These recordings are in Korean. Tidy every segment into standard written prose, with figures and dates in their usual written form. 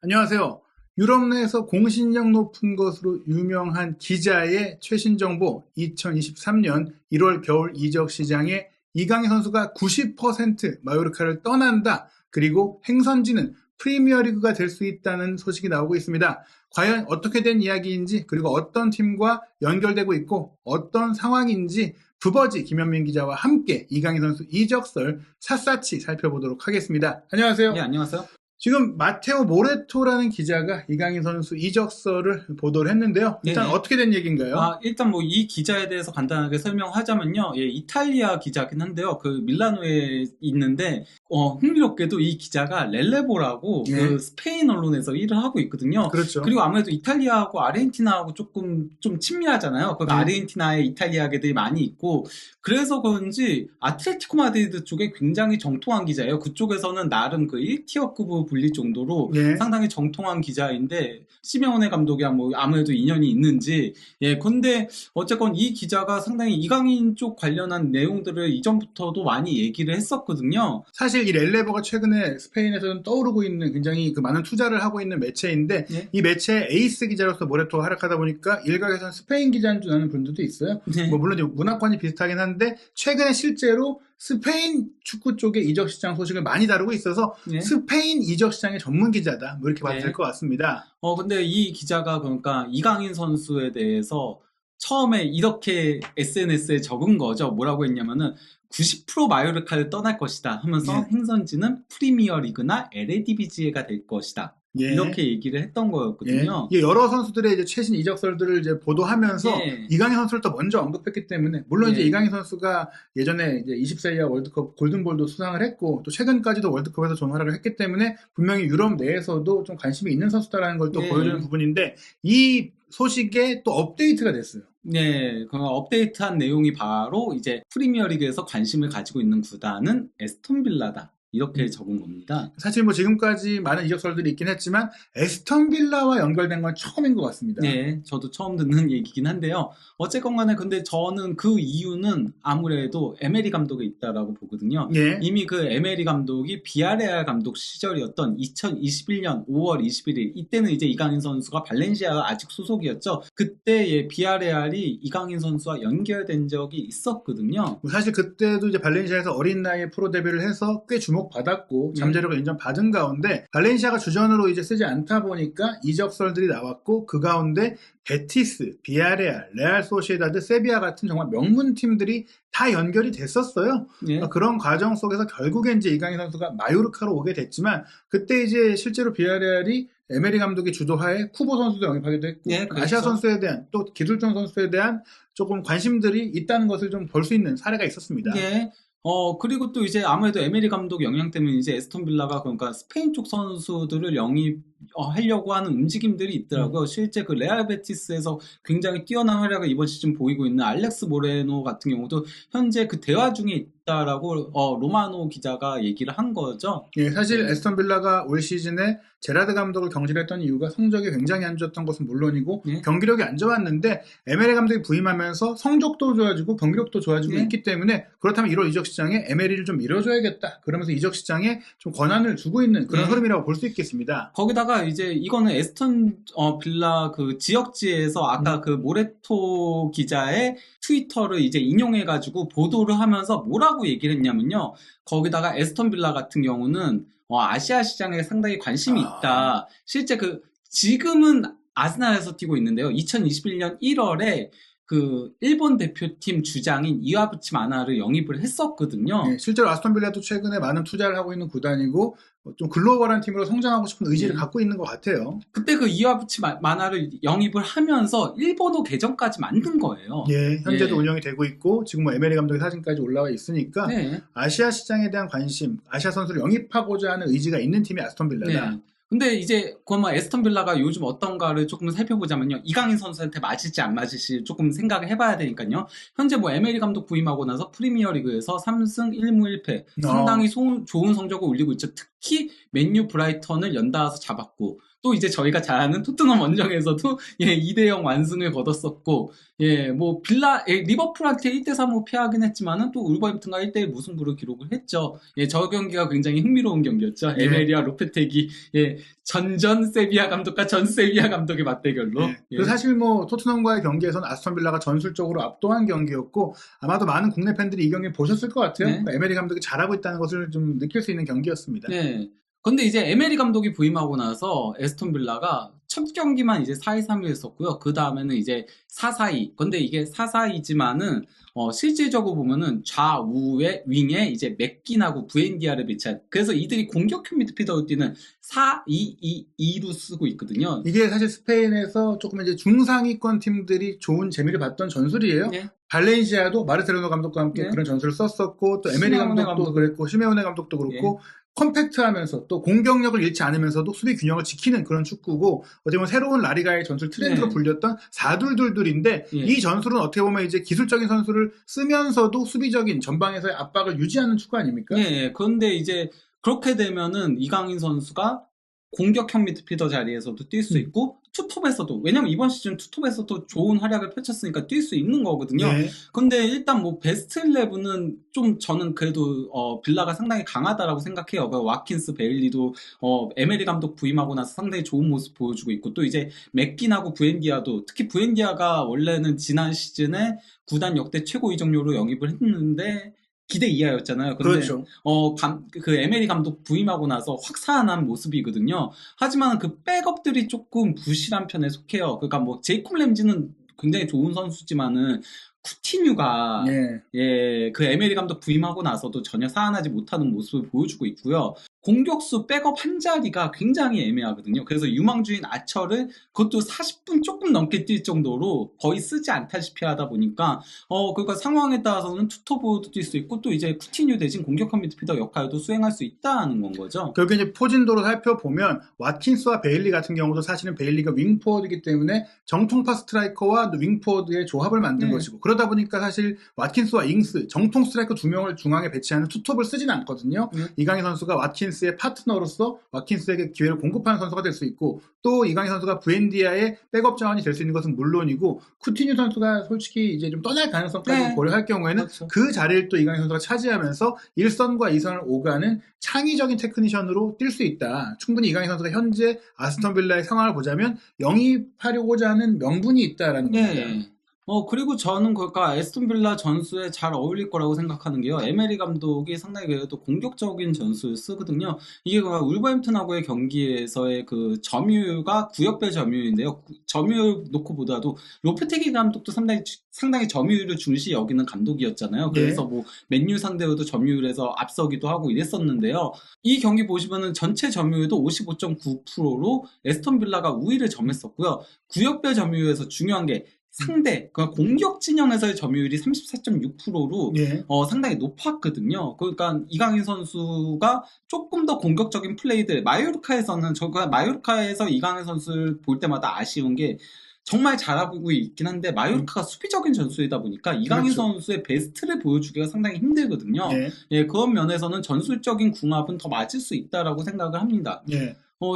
안녕하세요. 유럽 내에서 공신력 높은 것으로 유명한 기자의 최신 정보 2023년 1월 겨울 이적 시장에 이강인 선수가 90% 마요르카를 떠난다. 그리고 행선지는 프리미어리그가 될 수 있다는 소식이 나오고 있습니다. 과연 어떻게 된 이야기인지 그리고 어떤 팀과 연결되고 있고 어떤 상황인지 부버지 김현민 기자와 함께 이강인 선수 이적설 샅샅이 살펴보도록 하겠습니다. 안녕하세요. 네, 안녕하세요. 지금 마테오 모레토라는 기자가 이강인 선수 이적설을 보도를 했는데요. 일단 네네. 어떻게 된 얘기인가요? 일단 이 기자에 대해서 간단하게 설명하자면요. 예, 이탈리아 기자긴 한데요. 그 밀라노에 있는데, 흥미롭게도 이 기자가 렐레보라고 예. 그 스페인 언론에서 일을 하고 있거든요. 그렇죠. 그리고 아무래도 이탈리아하고 아르헨티나하고 조금 좀 친밀하잖아요. 그 아르헨티나에 이탈리아계들이 많이 있고, 그래서 그런지 아틀레티코 마드리드 쪽에 굉장히 정통한 기자예요. 그쪽에서는 나름 그 1티어급으로 불릴 정도로 상당히 정통한 기자인데, 시메오네 감독이랑 아무래도 인연이 있는지, 근데 어쨌건 이 기자가 상당히 이강인 쪽 관련한 내용들을 이전부터도 많이 얘기를 했었거든요. 사실 이 렐레버가 최근에 스페인에서는 떠오르고 있는 굉장히 그 많은 투자를 하고 있는 매체인데 이 매체의 에이스 기자로서 모레토가 활약하다 보니까 일각에서는 스페인 기자인 줄 아는 분들도 있어요. 물론 물안관이 비슷하긴 한데 최근에 실제로 스페인 축구 쪽의 이적 시장 소식을 많이 다루고 있어서 스페인 이적 시장의 전문 기자다. 이렇게 봐도 될 것 같습니다. 근데 이 기자가 그러니까 이강인 선수에 대해서 처음에 이렇게 SNS에 적은 거죠. 뭐라고 했냐면은 90% 마요르카를 떠날 것이다 하면서 행선지는 프리미어 리그나 LADBG가 될 것이다. 이렇게 얘기를 했던 거였거든요. 여러 선수들의 이제 최신 이적설들을 이제 보도하면서 이강인 선수를 더 먼저 언급했기 때문에 물론 이제 이강인 선수가 예전에 이제 20세 이하 월드컵 골든볼도 수상을 했고 또 최근까지도 월드컵에서 전활약을 했기 때문에 분명히 유럽 내에서도 좀 관심이 있는 선수다라는 걸 또 보여주는 부분인데 이 소식에 또 업데이트가 됐어요. 그 업데이트한 내용이 바로 이제 프리미어리그에서 관심을 가지고 있는 구단은 에스톤 빌라다. 이렇게 적은 겁니다. 사실 지금까지 많은 이적설들이 있긴 했지만 에스턴 빌라와 연결된 건 처음인 것 같습니다. 네, 저도 처음 듣는 얘기긴 한데요. 어쨌건 간에 근데 저는 그 이유는 아무래도 에메리 감독이 있다라고 보거든요. 이미 그 에메리 감독이 비아레알 감독 시절이었던 2021년 5월 21일 이때는 이제 이강인 선수가 발렌시아가 아직 소속이었죠. 그때 비아레알이 이강인 선수와 연결된 적이 있었거든요. 사실 그때도 이제 발렌시아에서 어린 나이에 프로 데뷔를 해서 꽤 주목받았고 잠재력을 인정받은 가운데 발렌시아가 주전으로 이제 쓰지 않다 보니까 이적설들이 나왔고 그 가운데 베티스, 비아레알, 레알 소시에다드, 세비야 같은 정말 명문 팀들이 다 연결이 됐었어요. 그런 과정 속에서 결국엔 이제 이강인 선수가 마요르카로 오게 됐지만 그때 이제 실제로 비아레알이 에메리 감독의 주도하에 쿠보 선수도 영입하기도 했고 아시아 선수에 대한 또 기술적 선수에 대한 조금 관심들이 있다는 것을 좀 볼 수 있는 사례가 있었습니다. 그리고 또 이제 아무래도 에메리 감독 영향 때문에 이제 에스톤 빌라가 그러니까 스페인 쪽 선수들을 영입하려고 하는 움직임들이 있더라고요. 실제 그 레알 베티스에서 굉장히 뛰어난 활약을 이번 시즌 보이고 있는 알렉스 모레노 같은 경우도 현재 그 대화 중에 있다라고 로마노 기자가 얘기를 한 거죠. 사실 에스톤 빌라가 올 시즌에 제라드 감독을 경질했던 이유가 성적이 굉장히 안 좋았던 것은 물론이고 경기력이 안 좋았는데 에메리 감독이 부임하면서 성적도 좋아지고 경기력도 좋아지고 있기 때문에 그렇다면 1월 이적 시장에 에메리를 좀 밀어줘야겠다. 그러면서 이적 시장에 좀 권한을 주고 있는 그런 흐름이라고 볼 수 있겠습니다. 거기다가 이제 이거는 에스턴 빌라 그 지역지에서 아까 그 모레토 기자의 트위터를 이제 인용해가지고 보도를 하면서 뭐라고 얘기를 했냐면요. 거기다가 에스턴 빌라 같은 경우는 아시아 시장에 상당히 관심이 있다. 실제 지금은 아스날에서 뛰고 있는데요. 2021년 1월에 그 일본 대표팀 주장인 이와부치 마나를 영입을 했었거든요. 실제로 아스톤 빌라도 최근에 많은 투자를 하고 있는 구단이고 좀 글로벌한 팀으로 성장하고 싶은 의지를 갖고 있는 것 같아요. 그때 그 이와부치 마나를 영입을 하면서 일본어 계정까지 만든 거예요. 현재도 운영이 되고 있고 지금 에메리 감독의 사진까지 올라와 있으니까 아시아 시장에 대한 관심, 아시아 선수를 영입하고자 하는 의지가 있는 팀이 아스톤 빌라다. 근데 이제 에스턴 빌라가 요즘 어떤가를 조금 살펴보자면요. 이강인 선수한테 맞을지 안 맞을지 조금 생각을 해봐야 되니까요. 현재 에메리 감독 부임하고 나서 프리미어리그에서 3승 1무 1패 상당히 좋은 성적을 올리고 있죠. 특히 맨유 브라이턴을 연달아서 잡았고 또 이제 저희가 잘 아는 토트넘 원정에서도 2대0 완승을 거뒀었고, 뭐 리버풀한테 1대3으로 패하긴 했지만은 또 울버햄튼과 1대1 무승부를 기록을 했죠. 저 경기가 굉장히 흥미로운 경기였죠. 에메리와 로페테기, 전전 세비야 감독과 전 세비야 감독의 맞대결로. 그리고 사실 뭐 토트넘과의 경기에서는 아스톤 빌라가 전술적으로 압도한 경기였고 아마도 많은 국내 팬들이 이 경기 보셨을 것 같아요. 그러니까 에메리 감독이 잘하고 있다는 것을 좀 느낄 수 있는 경기였습니다. 근데 이제 에메리 감독이 부임하고 나서 에스톤 빌라가 첫 경기만 이제 4-2-3-1 했었고요. 그 다음에는 이제 4-4-2. 근데 이게 4-4-2지만은 실질적으로 보면은 좌우에 윙에 이제 맥긴하고 부엔디아를 배치한. 그래서 이들이 공격형 미드필더로 뛰는 4-2-2-2로 쓰고 있거든요. 이게 사실 스페인에서 조금 이제 중상위권 팀들이 좋은 재미를 봤던 전술이에요. 발렌시아도 마르세로노 감독과 함께 그런 전술을 썼었고 또 에메리 감독도 그랬고 시메오네 감독도 그렇고 컴팩트하면서 또 공격력을 잃지 않으면서도 수비 균형을 지키는 그런 축구고 어떻게 보면 새로운 라리가의 전술 트렌드로 불렸던 4-2-2-2인데 이 전술은 어떻게 보면 이제 기술적인 선수를 쓰면서도 수비적인 전방에서의 압박을 유지하는 축구 아닙니까? 그런데 이제 그렇게 되면은 이강인 선수가 공격형 미드필더 자리에서도 뛸 수 있고 투톱에서도, 왜냐면 이번 시즌 투톱에서도 좋은 활약을 펼쳤으니까 뛸 수 있는 거거든요. 근데 일단 뭐 베스트 11은 좀 저는 그래도 빌라가 상당히 강하다라고 생각해요. 와킨스, 베일리도 에메리 감독 부임하고 나서 상당히 좋은 모습 보여주고 있고 또 이제 맥긴하고 부엔디아도, 특히 부엔디아가 원래는 지난 시즌에 구단 역대 최고 이적료로 영입을 했는데 기대 이하였잖아요. 근데 그렇죠. 그 에메리 감독 부임하고 나서 확 살아난 모습이거든요. 하지만 그 백업들이 조금 부실한 편에 속해요. 그러니까 뭐 제이콥 램지는 굉장히 좋은 선수지만은 쿠티뉴가 그 에메리 감독 부임하고 나서도 전혀 살아나지 못하는 모습을 보여주고 있고요. 공격수 백업 한 자리가 굉장히 애매하거든요. 그래서 유망주인 아처를 그것도 40분 조금 넘게 뛸 정도로 거의 쓰지 않다시피 하다 보니까 그러니까 상황에 따라서는 투톱으로도 뛸 수 있고 또 이제 쿠티뉴 대신 공격형 미드필더 역할도 수행할 수 있다는 건 거죠. 결국 이제 포진도로 살펴보면 와킨스와 베일리 같은 경우도 사실은 베일리가 윙포워드이기 때문에 정통파 스트라이커와 윙포워드의 조합을 만든 것이고 그러다 보니까 사실 와킨스와 잉스 정통 스트라이커 2명을 중앙에 배치하는 투톱을 쓰진 않거든요. 이강인 선수가 와킨스의 파트너로서 와킨스에게 기회를 공급하는 선수가 될 수 있고 또 이강인 선수가 부엔디아의 백업 자원이 될 수 있는 것은 물론이고 쿠티뉴 선수가 솔직히 이제 좀 떠날 가능성까지 고려할 경우에는 그 자리를 또 이강인 선수가 차지하면서 1선과 2선을 오가는 창의적인 테크니션으로 뛸 수 있다. 충분히 이강인 선수가 현재 아스톤 빌라의 상황을 보자면 영입하려고자 하는 명분이 있다라는 겁니다. 그리고 저는 그러니까 에스톤 빌라 전술에 잘 어울릴 거라고 생각하는 게요. 에메리 감독이 상당히 그래도 공격적인 전술을 쓰거든요. 이게 울버햄튼하고의 경기에서의 그 점유율가 구역별 점유율인데요. 점유율 놓고 보더라도 로페테기 감독도 상당히 점유율을 중시 여기는 감독이었잖아요. 그래서 뭐 맨유 상대로도 점유율에서 앞서기도 하고 이랬었는데요. 이 경기 보시면은 전체 점유율도 55.9%로 에스톤 빌라가 우위를 점했었고요. 구역별 점유율에서 중요한 게 상대, 그러니까 공격 진영에서의 점유율이 34.6%로 상당히 높았거든요. 그러니까 이강인 선수가 조금 더 공격적인 플레이들, 마요르카에서 이강인 선수를 볼 때마다 아쉬운 게 정말 잘하고 있긴 한데 마요르카가 수비적인 전술이다 보니까 이강인 선수의 베스트를 보여주기가 상당히 힘들거든요. 그런 면에서는 전술적인 궁합은 더 맞을 수 있다라고 생각을 합니다.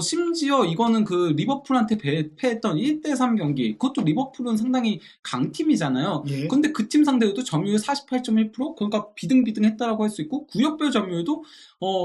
심지어 이거는 그 리버풀한테 패했던 1대3 경기, 그것도 리버풀은 상당히 강팀이잖아요. 근데 그 팀 상대로도 점유율 48.1%? 그러니까 비등비등했다라고 할 수 있고 구역별 점유율도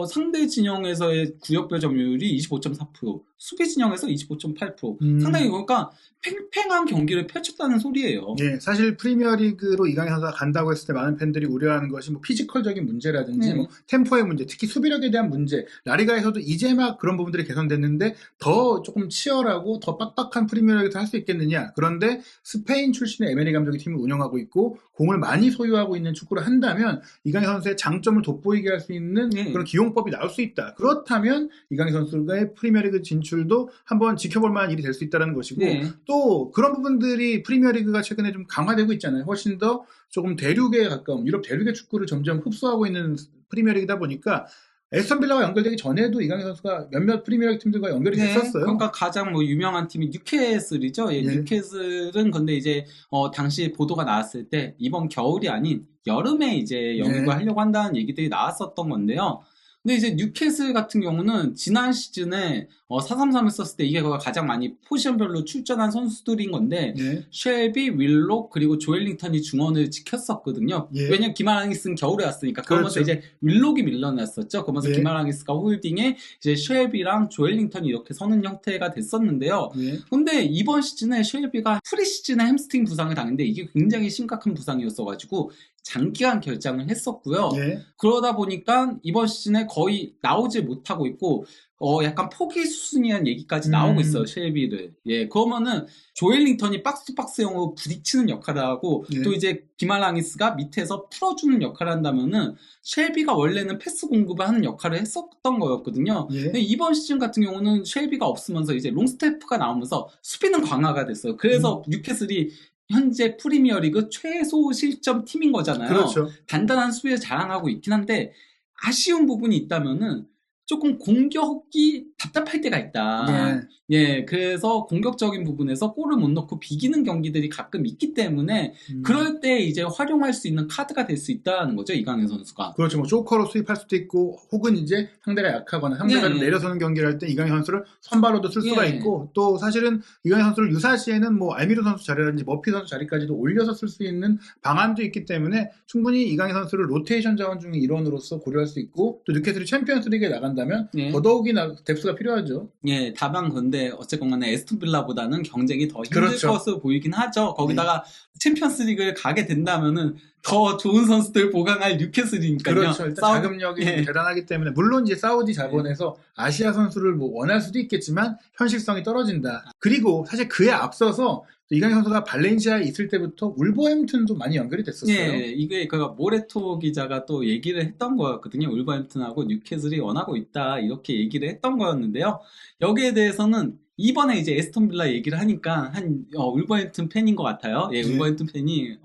상대 진영에서의 구역별 점유율이 25.4%, 수비 진영에서 25.8%. 상당히 그러니까 팽팽한 경기를 펼쳤다는 소리예요. 사실 프리미어리그로 이강인 선수가 간다고 했을 때 많은 팬들이 우려하는 것이 뭐 피지컬적인 문제라든지 뭐 템포의 문제, 특히 수비력에 대한 문제. 라리가에서도 이제 막 그런 부분들이 개선됐는데 더 조금 치열하고 더 빡빡한 프리미어리그를 할 수 있겠느냐. 그런데 스페인 출신의 에메리 감독이 팀을 운영하고 있고 공을 많이 소유하고 있는 축구를 한다면 이강인 선수의 장점을 돋보이게 할 수 있는 그런 기용법이 나올 수 있다. 그렇다면 이강인 선수의 프리미어리그 진출도 한번 지켜볼 만한 일이 될 수 있다는 것이고 또 그런 부분들이 프리미어리그가 최근에 좀 강화되고 있잖아요. 훨씬 더 조금 대륙에 가까운 유럽 대륙의 축구를 점점 흡수하고 있는 프리미어리그다 보니까 에스턴 빌라와 연결되기 전에도 이강인 선수가 몇몇 프리미어리그 팀들과 연결이 됐었어요. 그러니까 가장 뭐 유명한 팀이 뉴캐슬이죠. 뉴캐슬은 근데 이제 당시 보도가 나왔을 때 이번 겨울이 아닌 여름에 이제 영입을 하려고 한다는 얘기들이 나왔었던 건데요. 근데 이제 뉴캐슬 같은 경우는 지난 시즌에 4-3-3을 썼을 때 이게 가장 많이 포지션별로 출전한 선수들인 건데 예. 쉘비, 윌록 그리고 조엘링턴이 중원을 지켰었거든요. 예. 왜냐면 기마랑이스는 겨울에 왔으니까 그러면서 그렇죠. 이제 윌록이 밀려났었죠. 그러면서 예. 기마랑이스가 홀딩에 이제 쉘비랑 조엘링턴이 이렇게 서는 형태가 됐었는데요. 예. 근데 이번 시즌에 쉘비가 프리시즌에 햄스트링 부상을 당했는데 이게 굉장히 심각한 부상이었어가지고 장기간 결장을 했었고요. 예. 그러다 보니까 이번 시즌에 거의 나오질 못하고 있고 약간 포기 수순이란 얘기까지 나오고 있어요. 쉘비를. 예, 그러면은 조엘링턴이 박스투박스형으로 부딪히는 역할을 하고 예. 또 이제 기말랑이스가 밑에서 풀어주는 역할을 한다면은 쉘비가 원래는 패스 공급을 하는 역할을 했었던 거였거든요. 예. 근데 이번 시즌 같은 경우는 쉘비가 없으면서 이제 롱스태프가 나오면서 수비는 강화가 됐어요. 그래서 뉴캐슬이 현재 프리미어리그 최소 실점 팀인 거잖아요. 그렇죠. 단단한 수비를 자랑하고 있긴 한데 아쉬운 부분이 있다면은 조금 공격이 답답할 때가 있다. 예, 그래서 공격적인 부분에서 골을 못 넣고 비기는 경기들이 가끔 있기 때문에 그럴 때 이제 활용할 수 있는 카드가 될 수 있다는 거죠, 이강인 선수가. 그렇죠. 뭐 조커로 수입할 수도 있고 혹은 이제 상대가 약하거나 상대가 좀 내려서는 경기를 할 때 이강인 선수를 선발로도 쓸 수가 있고 또 사실은 이강인 선수를 유사시에는 뭐 알미로 선수 자리라든지 머피 선수 자리까지도 올려서 쓸 수 있는 방안도 있기 때문에 충분히 이강인 선수를 로테이션 자원 중의 일원으로서 고려할 수 있고 또 뉴캐슬이 챔피언스 리그에 나간다면 더더욱이 뎁스가 필요하죠. 예, 다만 근데 어쨌건 간에 에스턴 빌라보다는 경쟁이 더 힘들 그렇죠. 것으로 보이긴 하죠. 거기다가 챔피언스 리그를 가게 된다면은 더 좋은 선수들 보강할 뉴캐슬이니까요. 그렇죠. 일단 자금력이 대단하기 때문에 물론 이제 사우디 자본에서 아시아 선수를 뭐 원할 수도 있겠지만 현실성이 떨어진다. 그리고 사실 그에 앞서서 이강인 선수가 발렌시아에 있을 때부터 울버햄튼도 많이 연결이 됐었어요. 네, 이게 그 모레토 기자가 또 얘기를 했던 거였거든요. 울버햄튼하고 뉴캐슬이 원하고 있다 이렇게 얘기를 했던 거였는데요. 여기에 대해서는 이번에 이제 에스턴 빌라 얘기를 하니까 울버햄튼 팬인 것 같아요. 예, 울버햄튼 팬이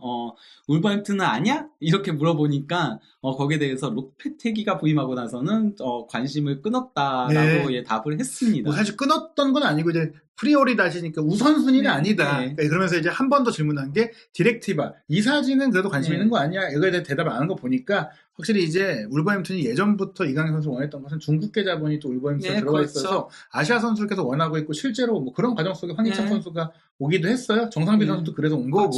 울버햄튼은 아니야? 이렇게 물어보니까 거기에 대해서 로페테기가 부임하고 나서는 관심을 끊었다라고 답을 했습니다. 뭐 사실 끊었던 건 아니고 이제 프리오리다시니까 우선순위는 아니다. 그러면서 이제 한 번 더 질문한 게 디렉티바 이사진은 그래도 관심 있는 거 아니야? 이거에 대해 대답을 안 한 거 보니까 확실히 이제 울버햄튼이 예전부터 이강인 선수를 원했던 것은 중국계 자본이 또 울버햄튼에 들어가 있어서 아시아 선수를 계속 원하고 있고 실제로 뭐 그런 과정 속에 황희찬 선수가 오기도 했어요. 정상빈 선수도 그래서 온 거고.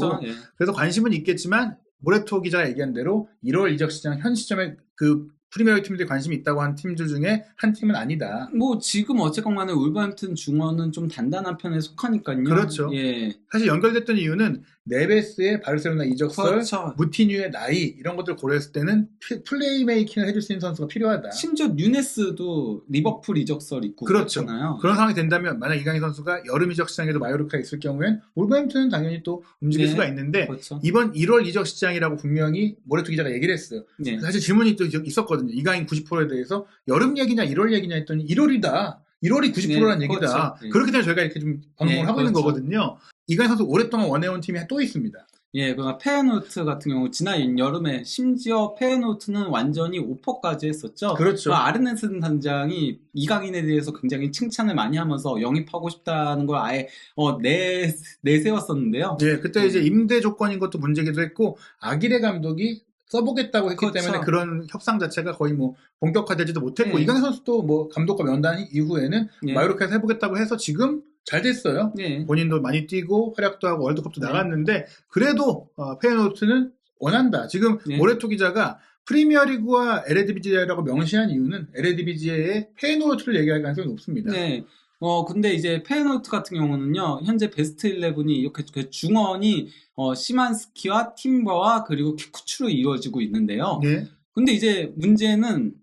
그래서 관심은 있겠지만 모레토 기자가 얘기한 대로 1월 이적 시장 현 시점에 그 프리미어리그 팀들이 관심이 있다고 한 팀들 중에 한 팀은 아니다. 뭐 지금 어쨌건 간에 울버햄튼 중원은 좀 단단한 편에 속하니까요. 그렇죠. 예. 사실 연결됐던 이유는 네베스의 바르셀로나 이적설, 무티뉴의 나이 이런 것들 고려했을 때는 플레이메이킹을 해줄 수 있는 선수가 필요하다. 심지어 뉴네스도 리버풀 이적설 있고 그렇죠. 그렇잖아요. 그런 상황이 된다면 만약 이강인 선수가 여름 이적 시장에도 마요르카에 있을 경우엔 울버햄튼은 당연히 또 움직일 수가 있는데 이번 1월 이적 시장이라고 분명히 모레토 기자가 얘기를 했어요. 사실 질문이 또 있었거든요. 이강인 90%에 대해서 여름 얘기냐 1월 얘기냐 했더니 1월이다. 1월이 90%라는 얘기다. 그렇기 때문에 저희가 이렇게 좀 방송을 하고 있는 거거든요. 이강인 선수 오랫동안 원해온 팀이 또 있습니다. 예, 그 페어노트 같은 경우 지난 여름에 심지어 페어노트는 완전히 오퍼까지 했었죠. 그렇죠. 아르네슨 단장이 이강인에 대해서 굉장히 칭찬을 많이 하면서 영입하고 싶다는 걸 아예 내세웠었는데요. 네, 그때 이제 임대 조건인 것도 문제기도 했고 아기레 감독이 써보겠다고 했기 때문에 그런 협상 자체가 거의 뭐 본격화되지도 못했고 이강인 선수도 뭐 감독과 면담 이후에는 마요르카에서 해보겠다고 해서 지금 잘 됐어요. 본인도 많이 뛰고 활약도 하고 월드컵도 나갔는데 그래도 페이노트는 원한다. 지금 모레토 기자가 프리미어리그와 에레디비지에라고 명시한 이유는 에레디비지에의 페이노트를 얘기할 가능성이 높습니다. 네. 근데 이제 페이노트 같은 경우는요, 현재 베스트 11이 이렇게 중원이 시만스키와 팀버와 그리고 퀴쿠추로 이루어지고 있는데요. 근데 이제 문제는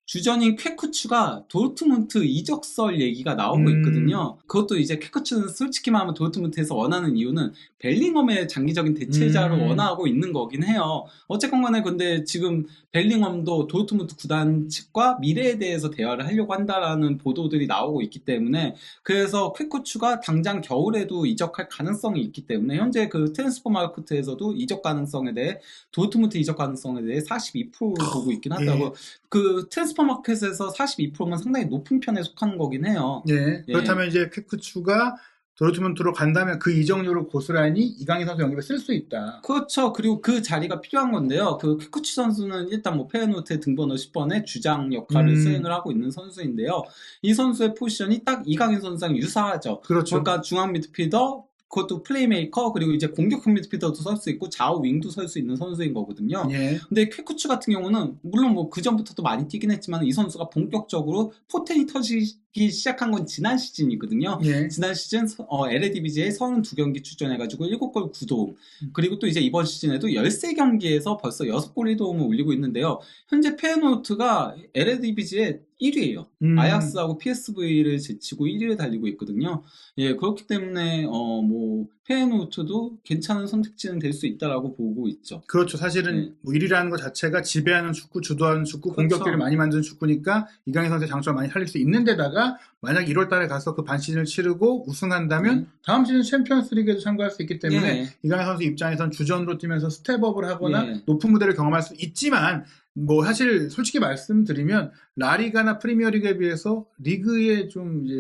주전인 퀘쿠추가 도르트문트 이적설 얘기가 나오고 있거든요. 그것도 이제 퀘쿠추는 솔직히 말하면 도르트문트에서 원하는 이유는 벨링엄의 장기적인 대체자로 원하고 있는 거긴 해요. 어쨌건 간에 근데 지금 벨링엄도 도르트문트 구단 측과 미래에 대해서 대화를 하려고 한다라는 보도들이 나오고 있기 때문에 그래서 퀘쿠추가 당장 겨울에도 이적할 가능성이 있기 때문에 현재 그 트랜스퍼 마르크트에서도 이적 가능성에 대해 도르트문트 이적 가능성에 대해 42% 보고 있긴 하더라고요. 그 트랜스퍼 마켓에서 42%면 상당히 높은 편에 속하는 거긴 해요. 그렇다면 이제 퀘쿠추가 도르트문트로 간다면 그 이적료를 고스란히 이강인 선수 영입에 쓸 수 있다. 그렇죠. 그리고 그 자리가 필요한 건데요. 그 퀴쿠치 선수는 일단 뭐 페이노트의 등번호 10번의 주장 역할을 수행을 하고 있는 선수인데요. 이 선수의 포지션이 딱 이강인 선수랑 유사하죠. 그렇죠. 그러니까 중앙 미드필더, 그것도 플레이메이커, 그리고 이제 공격형 미드필더도 설 수 있고 좌우 윙도 설 수 있는 선수인 거거든요. 예. 근데 퀴쿠츠 같은 경우는 물론 뭐 그 전부터도 많이 뛰긴 했지만 이 선수가 본격적으로 포텐이 터지기 시작한 건 지난 시즌이거든요. 예. 지난 시즌 LADBJ에 32경기 출전해가지고 7골 9도움, 그리고 또 이제 이번 시즌에도 13경기에서 벌써 6골 1도움을 올리고 있는데요. 현재 페노트가 LADBJ의 1위예요. 아약스하고 PSV를 제치고 1위를 달리고 있거든요. 예, 그렇기 때문에 뭐 페노트도 괜찮은 선택지는 될 수 있다라고 보고 있죠. 그렇죠. 사실은 뭐 1위라는 것 자체가 지배하는 축구, 주도하는 축구, 그렇죠. 공격기를 많이 만드는 축구니까 이강인 선수의 장점을 많이 살릴 수 있는 데다가 만약 1월 달에 가서 그 반 시즌을 치르고 우승한다면 다음 시즌 챔피언스 리그에도 참가할 수 있기 때문에 이강인 선수 입장에선 주전으로 뛰면서 스텝업을 하거나 높은 무대를 경험할 수 있지만 뭐 사실 솔직히 말씀드리면 라리가나 프리미어리그에 비해서 리그의 좀 이제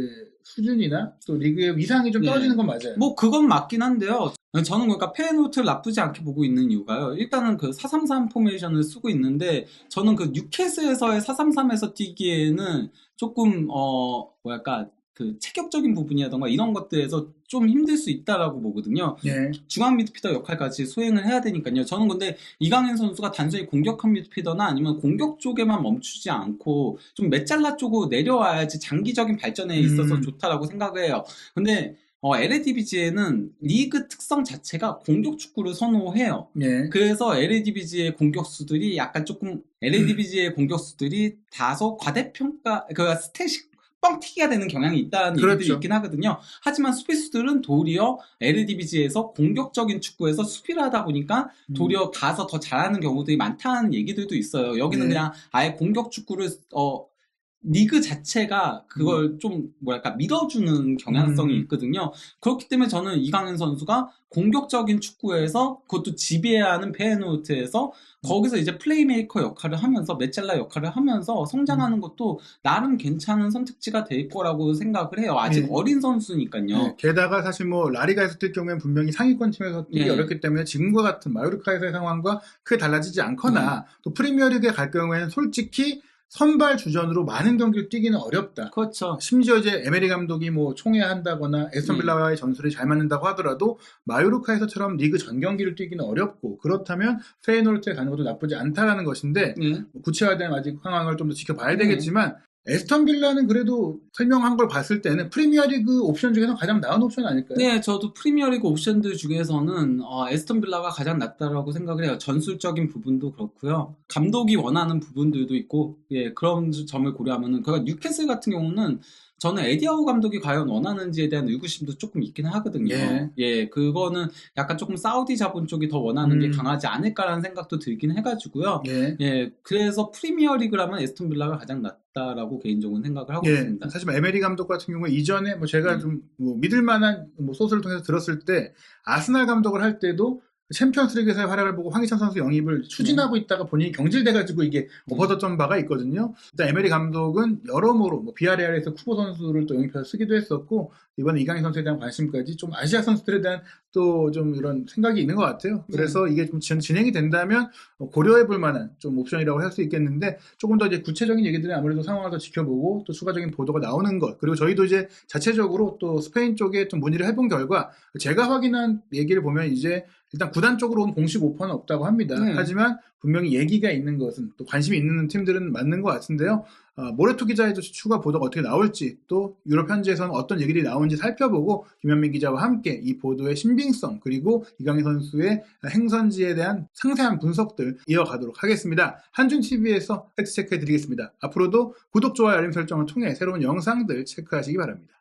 수준이나 또 리그의 위상이 좀 떨어지는 건 맞아요. 뭐 그건 맞긴 한데요. 저는 그러니까 페노트를 나쁘지 않게 보고 있는 이유가요. 일단은 그 433 포메이션을 쓰고 있는데 저는 그 뉴캐슬에서의 433에서 뛰기에는 조금 뭐랄까 그 체격적인 부분이라던가 이런 것들에서 좀 힘들 수 있다라고 보거든요. 예. 중앙 미드필더 역할까지 수행을 해야 되니까요. 저는 근데 이강인 선수가 단순히 공격형 미드필더나 아니면 공격 쪽에만 멈추지 않고 좀 메잘라 쪽으로 내려와야지 장기적인 발전에 있어서 좋다라고 생각을 해요. 근데 LADBJ는 리그 특성 자체가 공격 축구를 선호해요. 예. 그래서 LADBJ의 공격수들이 약간 조금 LADBJ의 공격수들이 다소 과대평가, 그 스탯이 뻥튀기가 되는 경향이 있다는 얘기들이 있긴 하거든요. 하지만 수비수들은 도리어 LADBJ에서 공격적인 축구에서 수비를 하다 보니까 도리어 가서 더 잘하는 경우들이 많다는 얘기들도 있어요. 여기는 그냥 아예 공격 축구를 리그 자체가 그걸 좀 뭐랄까 밀어주는 경향성이 있거든요. 그렇기 때문에 저는 이강인 선수가 공격적인 축구에서 그것도 지배하는 페노트에서 거기서 이제 플레이메이커 역할을 하면서 메찰라 역할을 하면서 성장하는 것도 나름 괜찮은 선택지가 될 거라고 생각을 해요. 아직 어린 선수니까요. 게다가 사실 뭐 라리가에서 뛸 경우에는 분명히 상위권 팀에서 뛰기 어렵기 때문에 지금과 같은 마요르카에서의 상황과 크게 달라지지 않거나 또 프리미어리그에 갈 경우에는 솔직히 선발 주전으로 많은 경기를 뛰기는 어렵다. 그렇죠. 심지어 이제 에메리 감독이 뭐 총회한다거나 에스턴 빌라와의 전술이 잘 맞는다고 하더라도 마요르카에서처럼 리그 전 경기를 뛰기는 어렵고 그렇다면 페이노르트에 가는 것도 나쁘지 않다라는 것인데 구체화된 아직 상황을 좀 더 지켜봐야 되겠지만 에스턴 빌라는 그래도 설명한 걸 봤을 때는 프리미어리그 옵션 중에서 가장 나은 옵션 아닐까요? 네, 저도 프리미어리그 옵션들 중에서는 에스턴 빌라가 가장 낫다라고 생각을 해요. 전술적인 부분도 그렇고요. 감독이 원하는 부분들도 있고, 그런 점을 고려하면은 그러니까 뉴캐슬 같은 경우는 저는 에디하우 감독이 과연 원하는지에 대한 의구심도 조금 있긴 하거든요. 그거는 약간 조금 사우디 자본 쪽이 더 원하는 게 강하지 않을까라는 생각도 들긴 해가지고요. 그래서 프리미어리그라면 에스턴 빌라가 가장 낫다라고 개인적으로 생각을 하고 있습니다. 사실 에메리 감독 같은 경우에 이전에 뭐 제가 좀 뭐 믿을 만한 뭐 소스를 통해서 들었을 때 아스날 감독을 할 때도 챔피언스리그에서의 활약을 보고 황희찬 선수 영입을 추진하고 있다가 본인이 경질돼가지고 이게 엎어졌던 바가 있거든요. 일단 에메리 감독은 여러모로 뭐 비아레알에서 쿠보 선수를 또 영입해서 쓰기도 했었고 이번에 이강인 선수에 대한 관심까지 좀 아시아 선수들에 대한 또 좀 이런 생각이 있는 것 같아요. 그래서 이게 좀 진행이 된다면 고려해볼 만한 좀 옵션이라고 할 수 있겠는데 조금 더 이제 구체적인 얘기들은 아무래도 상황을 더 지켜보고 또 추가적인 보도가 나오는 것 그리고 저희도 이제 자체적으로 또 스페인 쪽에 좀 문의를 해본 결과 제가 확인한 얘기를 보면 이제 일단 구단 쪽으로 온 공식 오퍼는 없다고 합니다. 하지만 분명히 얘기가 있는 것은 또 관심이 있는 팀들은 맞는 것 같은데요. 모레토 기자에도 추가 보도가 어떻게 나올지 또 유럽 현지에서는 어떤 얘기들이 나오는지 살펴보고 김현민 기자와 함께 이 보도의 신빙성 그리고 이강인 선수의 행선지에 대한 상세한 분석들 이어가도록 하겠습니다. 한준TV에서 팩트체크해드리겠습니다. 앞으로도 구독, 좋아요, 알림 설정을 통해 새로운 영상들 체크하시기 바랍니다.